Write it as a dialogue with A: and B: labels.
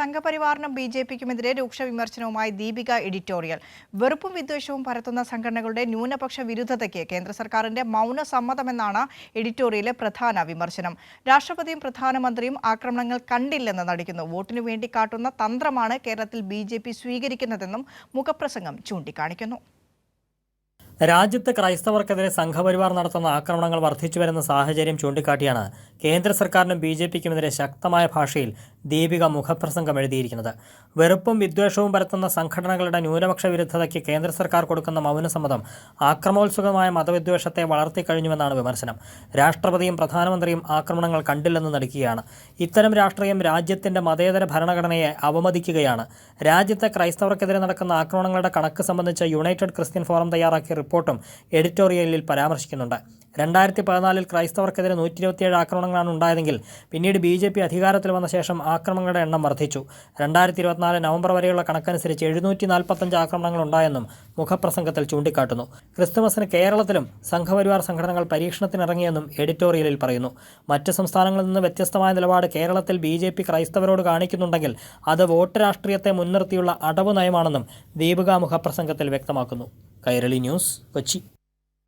A: സംഘപരിവാറിനും ബി.ജെ.പിക്കുമെതിരെ രൂക്ഷ വിമർശനവുമായി ദീപിക എഡിറ്റോറിയൽ. വെറുപ്പും വിദ്വേഷവും പരത്തുന്ന സംഘടനകളുടെ ന്യൂനപക്ഷ വിരുദ്ധതയ്ക്ക് കേന്ദ്ര സർക്കാരിന്റെ മൗന സമ്മതമെന്നാണ് എഡിറ്റോറിയലിലെ പ്രധാന വിമർശനം. രാഷ്ട്രപതിയും പ്രധാനമന്ത്രിയും ആക്രമണങ്ങൾ കണ്ടില്ലെന്ന് നടിക്കുന്നു. വോട്ടിനു വേണ്ടി കാട്ടുന്ന തന്ത്രമാണ് കേരളത്തിൽ ബി.ജെ.പി സ്വീകരിക്കുന്നതെന്നും മുഖപ്രസംഗം ചൂണ്ടിക്കാണിക്കുന്നു.
B: രാജ്യത്ത് ക്രൈസ്തവർക്കെതിരെ സംഘപരിവാർ നടത്തുന്ന ആക്രമണങ്ങൾ വർദ്ധിച്ചുവരുന്ന സാഹചര്യം ചൂണ്ടിക്കാട്ടിയാണ് കേന്ദ്ര സർക്കാരിനും ബി.ജെ.പിക്കുമെതിരെ ശക്തമായ ഭാഷയിൽ ദീപിക മുഖപ്രസംഗം എഴുതിയിരിക്കുന്നത്. വെറുപ്പും വിദ്വേഷവും പരത്തുന്ന സംഘടനകളുടെ ന്യൂനപക്ഷ വിരുദ്ധതയ്ക്ക് കേന്ദ്ര സർക്കാർ കൊടുക്കുന്ന മൗനസമ്മതം ആക്രമോത്സുകമായ മതവിദ്വേഷത്തെ വളർത്തിക്കഴിഞ്ഞുവെന്നാണ് വിമർശനം. രാഷ്ട്രപതിയും പ്രധാനമന്ത്രിയും ആക്രമണങ്ങൾ കണ്ടില്ലെന്ന് നടിക്കുകയാണ്. ഇത്തരം രാഷ്ട്രീയം രാജ്യത്തിന്റെ മതേതര ഭരണഘടനയെ അവമതിക്കുകയാണ്. രാജ്യത്തെ ക്രൈസ്തവർക്കെതിരെ നടക്കുന്ന ആക്രമണങ്ങളുടെ കണക്ക് സംബന്ധിച്ച് യുണൈറ്റഡ് ക്രിസ്ത്യൻ ഫോറം തയ്യാറാക്കിയ റിപ്പോർട്ടും എഡിറ്റോറിയലിൽ പരാമർശിക്കുന്നുണ്ട്. 2014 ക്രൈസ്തവർക്കെതിരെ 127 ആക്രമണങ്ങളാണ് ഉണ്ടായതെങ്കിൽ പിന്നീട് ബി.ജെ.പി അധികാരത്തിൽ വന്ന ശേഷം ആക്രമണങ്ങളുടെ എണ്ണം വർദ്ധിച്ചു. 2024 നവംബർ വരെയുള്ള കണക്കനുസരിച്ച് 745 ആക്രമണങ്ങൾ ഉണ്ടായെന്നും മുഖപ്രസംഗത്തിൽ ചൂണ്ടിക്കാട്ടുന്നു. ക്രിസ്തുമസിന് കേരളത്തിലും സംഘപരിവാർ സംഘടനകൾ പരീക്ഷണത്തിനിറങ്ങിയെന്നും എഡിറ്റോറിയലിൽ പറയുന്നു. മറ്റ് സംസ്ഥാനങ്ങളിൽ നിന്ന് വ്യത്യസ്തമായ നിലപാട് കേരളത്തിൽ ബി.ജെ.പി ക്രൈസ്തവരോട് കാണിക്കുന്നുണ്ടെങ്കിൽ അത് വോട്ട് രാഷ്ട്രീയത്തെ മുൻനിർത്തിയുള്ള അടവ് നയമാണെന്നും ദീപിക മുഖപ്രസംഗത്തിൽ വ്യക്തമാക്കുന്നു. കൈരളി ന്യൂസ്, കൊച്ചി.